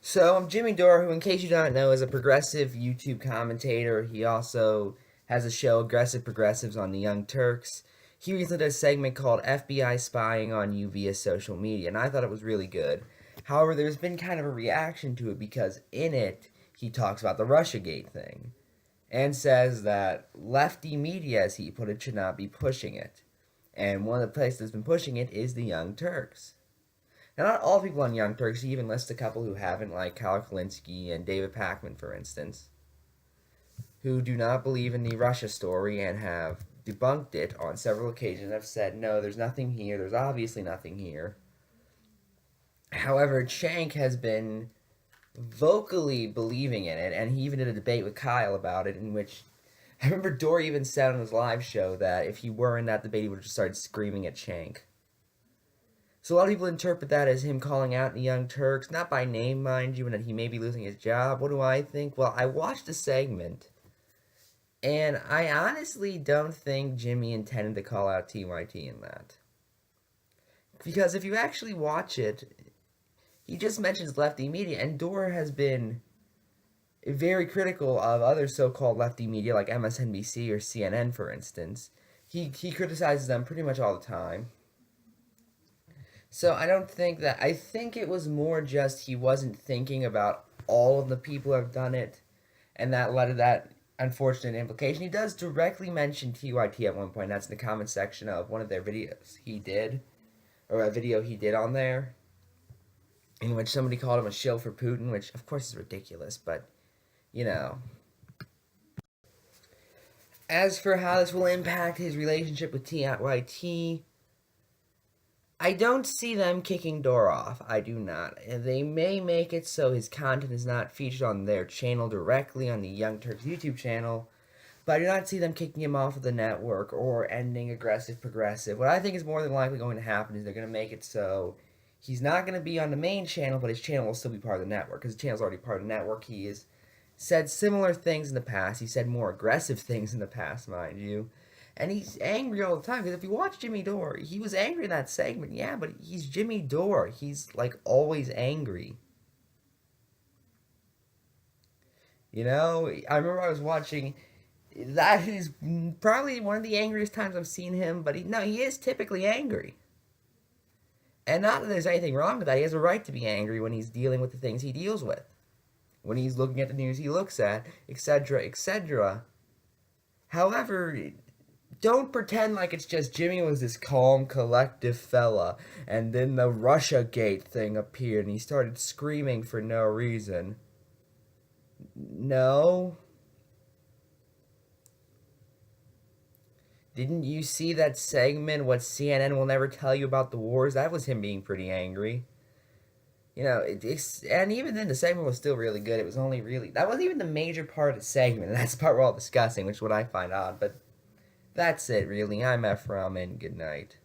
So I'm Jimmy Dore, who, in case you don't know, is a progressive YouTube commentator. He also has a show, Aggressive Progressives, on the Young Turks. He recently did a segment called FBI Spying on You via Social Media, and I thought it was really good. However, there's been kind of a reaction to it because in it, he talks about the Russiagate thing and says that lefty media, as he put it, should not be pushing it. And one of the places that's been pushing it is the Young Turks. Now, not all people on Young Turks. He even lists a couple who haven't, like Kyle Kalinske and David Pakman, for instance, who do not believe in the Russia story and have debunked it on several occasions. Have said, no, there's nothing here. There's obviously nothing here. However, Shank has been vocally believing in it, and he even did a debate with Kyle about it, in which I remember Dore even said on his live show that if he were in that debate, he would have just started screaming at Shank. So a lot of people interpret that as him calling out the Young Turks, not by name, mind you, and that he may be losing his job. What do I think? Well, I watched the segment, and I honestly don't think Jimmy intended to call out TYT in that. Because if you actually watch it, he just mentions lefty media, and Dore has been very critical of other so-called lefty media like MSNBC or CNN, for instance. He criticizes them pretty much all the time. So I don't think that. I think it was more just he wasn't thinking about all of the people who have done it, and that led to that unfortunate implication. He does directly mention TYT at one point. That's in the comment section of one of their videos he did, or a video he did on there, in which somebody called him a shill for Putin, which of course is ridiculous, but you know. As for how this will impact his relationship with TYT, I don't see them kicking Dore off. I do not. They may make it so his content is not featured on their channel directly on the Young Turks YouTube channel, but I do not see them kicking him off of the network or ending Aggressive Progressive. What I think is more than likely going to happen is they're going to make it so he's not going to be on the main channel, but his channel will still be part of the network, because his channel's already part of the network. He has said similar things in the past. He said more aggressive things in the past, mind you. And he's angry all the time, because if you watch Jimmy Dore, he was angry in that segment, yeah, but he's Jimmy Dore. He's, like, always angry. You know, I remember I was watching, that is probably one of the angriest times I've seen him, but he is typically angry. And not that there's anything wrong with that. He has a right to be angry when he's dealing with the things he deals with, when he's looking at the news he looks at, etc., etc. However, don't pretend like it's just Jimmy was this calm, collective fella, and then the Russiagate thing appeared and he started screaming for no reason. No. Didn't you see that segment, What CNN Will Never Tell You About the Wars? That was him being pretty angry. You know, and even then the segment was still really good. It was only really, that wasn't even the major part of the segment, and that's the part we're all discussing, which is what I find odd, but that's it, really. I'm Ephrom, and good night.